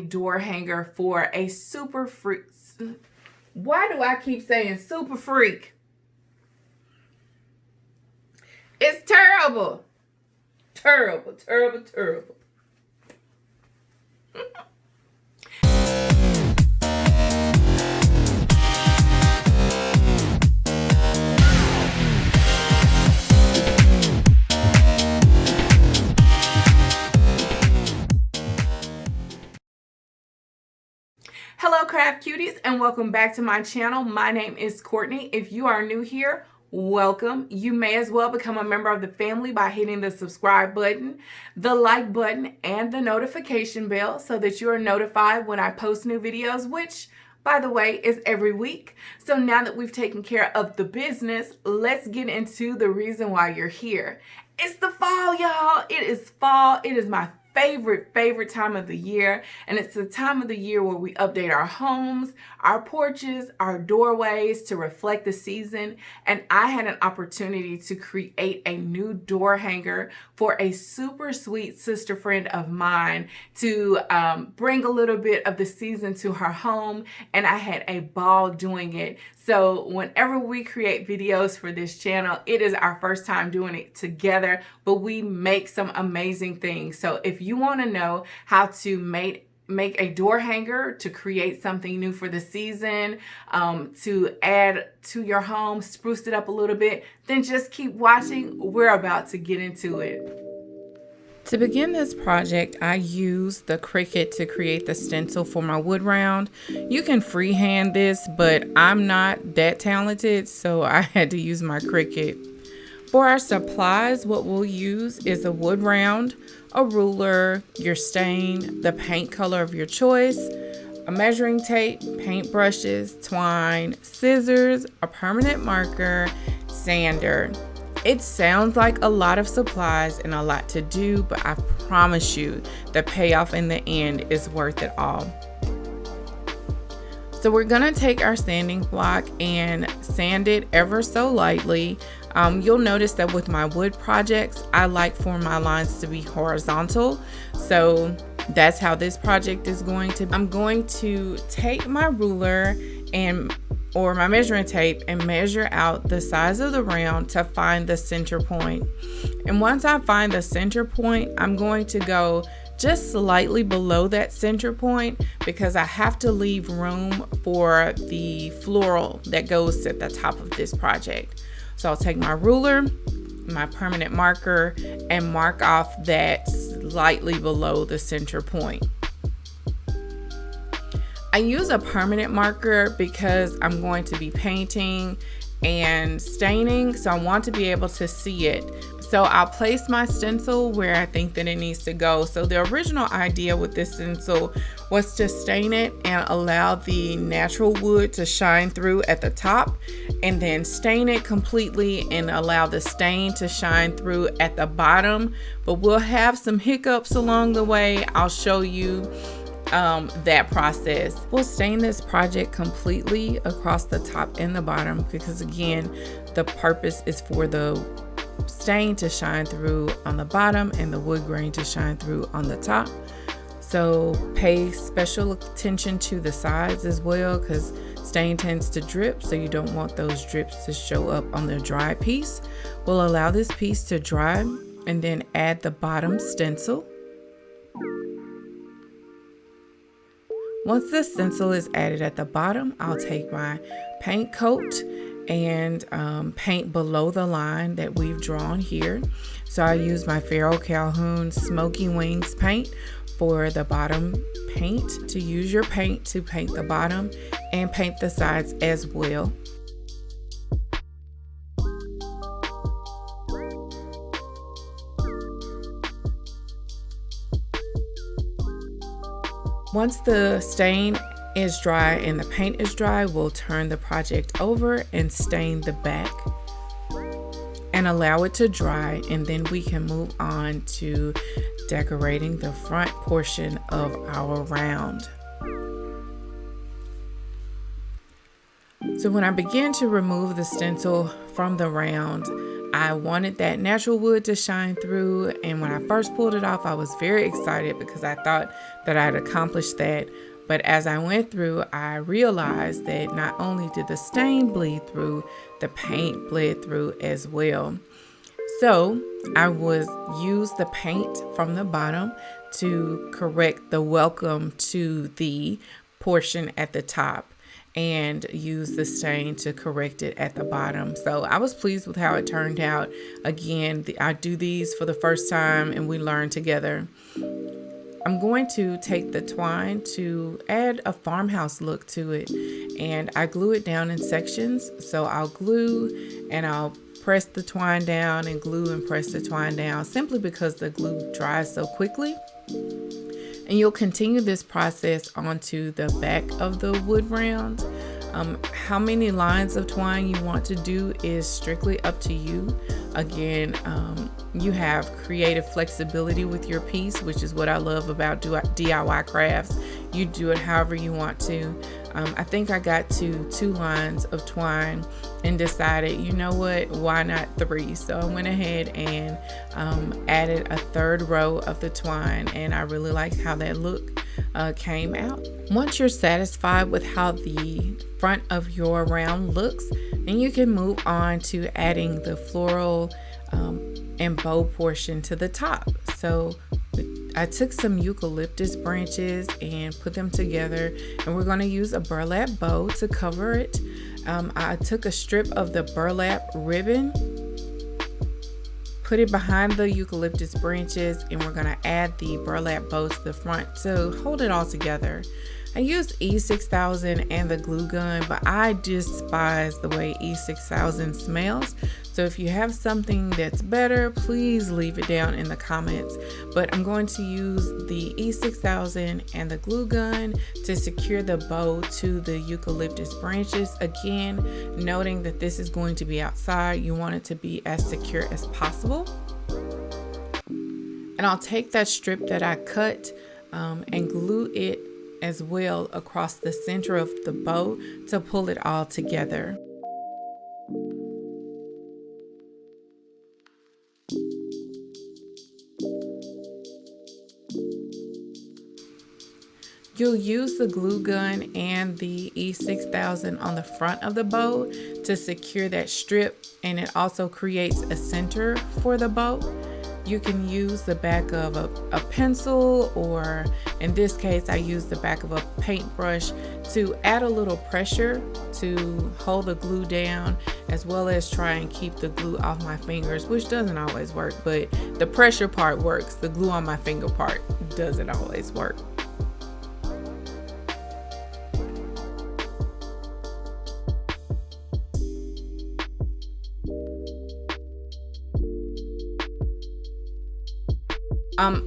door hanger for a super freak. Why do I keep saying super freak? It's terrible. Terrible, terrible, terrible. Hello craft cuties and welcome back to my channel. My name is Courtney. If you are new here, welcome. You may as well become a member of the family by hitting the subscribe button, the like button, and the notification bell so that you are notified when I post new videos, which, by the way, is every week. So now that we've taken care of the business, let's get into the reason why you're here. It's the fall, y'all. It is fall. It is my favorite time of the year, and it's the time of the year where we update our homes, our porches, our doorways to reflect the season. And I had an opportunity to create a new door hanger for a super sweet sister friend of mine to bring a little bit of the season to her home, and I had a ball doing it. So whenever we create videos for this channel, it is our first time doing it together, but we make some amazing things. So if you want to know how to make a door hanger to create something new for the season, to add to your home, spruce it up a little bit, then just keep watching. We're about to get into it. To begin this project, I used the Cricut to create the stencil for my wood round. You can freehand this, but I'm not that talented, so I had to use my Cricut. For our supplies, what we'll use is a wood round, a ruler, your stain, the paint color of your choice, a measuring tape, paint brushes, twine, scissors, a permanent marker, sander. It sounds like a lot of supplies and a lot to do, but I promise you the payoff in the end is worth it all. So we're gonna take our sanding block and sand it ever so lightly. You'll notice that with my wood projects, I like for my lines to be horizontal. So that's how this project is going to be. I'm going to take my ruler or my measuring tape and measure out the size of the round to find the center point. And once I find the center point, I'm going to go just slightly below that center point because I have to leave room for the floral that goes at the top of this project. So I'll take my ruler, my permanent marker, and mark off that slightly below the center point. I use a permanent marker because I'm going to be painting and staining, so I want to be able to see it. So I'll place my stencil where I think that it needs to go. So the original idea with this stencil was to stain it and allow the natural wood to shine through at the top, and then stain it completely and allow the stain to shine through at the bottom. But we'll have some hiccups along the way. I'll show you that process. We'll stain this project completely across the top and the bottom because, again, the purpose is for the stain to shine through on the bottom and the wood grain to shine through on the top. So pay special attention to the sides as well because stain tends to drip, so you don't want those drips to show up on the dry piece. We'll allow this piece to dry and then add the bottom stencil. Once the stencil is added at the bottom, I'll take my paint coat and paint below the line that we've drawn here. So I use my Farrell Calhoun Smoky Wings paint for the bottom paint. To use your paint to paint the bottom and paint the sides as well. Once the stain is dry and the paint is dry, we'll turn the project over and stain the back and allow it to dry, and then we can move on to decorating the front portion of our round. So when I begin to remove the stencil from the round, I wanted that natural wood to shine through, and when I first pulled it off, I was very excited because I thought that I had accomplished that. But as I went through, I realized that not only did the stain bleed through, the paint bled through as well. So I use the paint from the bottom to correct the welcome to the portion at the top, and use the stain to correct it at the bottom. So I was pleased with how it turned out. Again, I do these for the first time and we learn together. I'm going to take the twine to add a farmhouse look to it, and I glue it down in sections. So I'll glue and I'll press the twine down and glue and press the twine down, simply because the glue dries so quickly. And you'll continue this process onto the back of the wood round. How many lines of twine you want to do is strictly up to you. Again, you have creative flexibility with your piece, which is what I love about DIY crafts. You do it however you want to. I think I got to 2 lines of twine and decided, you know what, why not 3? So I went ahead and added a 3rd row of the twine, and I really liked how that look came out. Once you're satisfied with how the front of your round looks, then you can move on to adding the floral and bow portion to the top. So I took some eucalyptus branches and put them together, and we're going to use a burlap bow to cover it. I took a strip of the burlap ribbon, put it behind the eucalyptus branches, and we're going to add the burlap bow to the front to hold it all together. I used E6000 and the glue gun, but I despise the way E6000 smells. So if you have something that's better, please leave it down in the comments. But I'm going to use the E6000 and the glue gun to secure the bow to the eucalyptus branches. Again, noting that this is going to be outside, you want it to be as secure as possible. And I'll take that strip that I cut and glue it as well across the center of the bow to pull it all together. You'll use the glue gun and the E6000 on the front of the bow to secure that strip, and it also creates a center for the bow. You can use the back of a pencil, or in this case I used the back of a paintbrush to add a little pressure to hold the glue down, as well as try and keep the glue off my fingers, which doesn't always work, but the pressure part works. The glue on my finger part doesn't always work.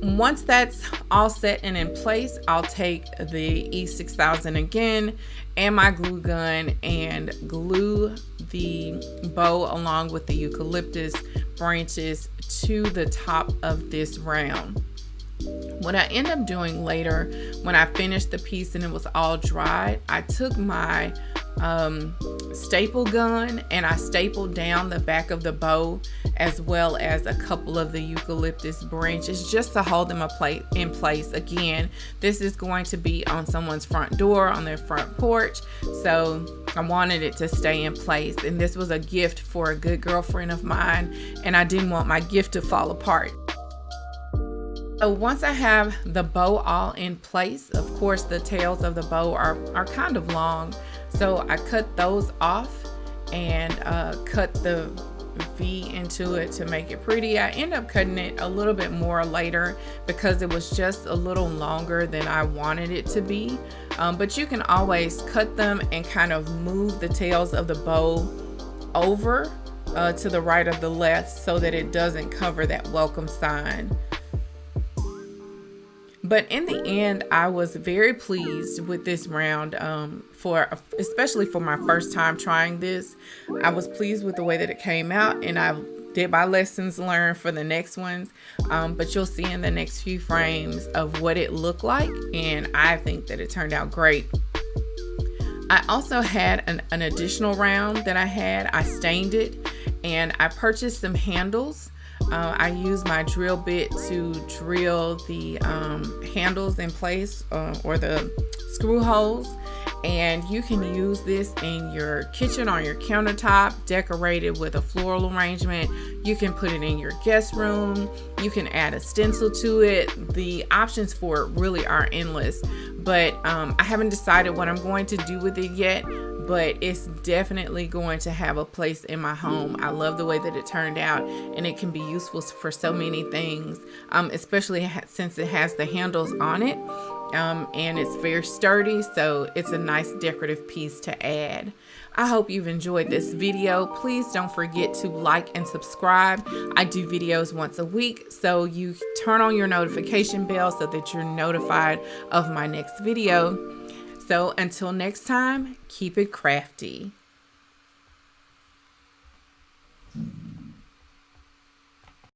Once that's all set and in place, I'll take the E6000 again and my glue gun and glue the bow along with the eucalyptus branches to the top of this round. What I end up doing later, when I finished the piece and it was all dried, I took my staple gun and I stapled down the back of the bow, as well as a couple of the eucalyptus branches, just to hold them in place. Again, this is going to be on someone's front door, on their front porch, so I wanted it to stay in place. And this was a gift for a good girlfriend of mine, and I didn't want my gift to fall apart. So once I have the bow all in place, of course the tails of the bow are kind of long, so I cut those off and cut the V into it to make it pretty. I end up cutting it a little bit more later because it was just a little longer than I wanted it to be, but you can always cut them and kind of move the tails of the bow over to the right or the left so that it doesn't cover that welcome sign. But in the end, I was very pleased with this round, especially for my first time trying this. I was pleased with the way that it came out, and I did my lessons learned for the next ones. But you'll see in the next few frames of what it looked like, and I think that it turned out great. I also had an additional round that I stained it, And I purchased some handles. I use my drill bit to drill the handles in place, or the screw holes. And you can use this in your kitchen, on your countertop, decorated with a floral arrangement. You can put it in your guest room. You can add a stencil to it. The options for it really are endless. But I haven't decided what I'm going to do with it yet, but it's definitely going to have a place in my home. I love the way that it turned out, and it can be useful for so many things, especially since it has the handles on it. And it's very sturdy, so it's a nice decorative piece to add. I hope you've enjoyed this video. Please don't forget to like and subscribe. I do videos once a week, so you turn on your notification bell so that you're notified of my next video. So until next time, keep it crafty.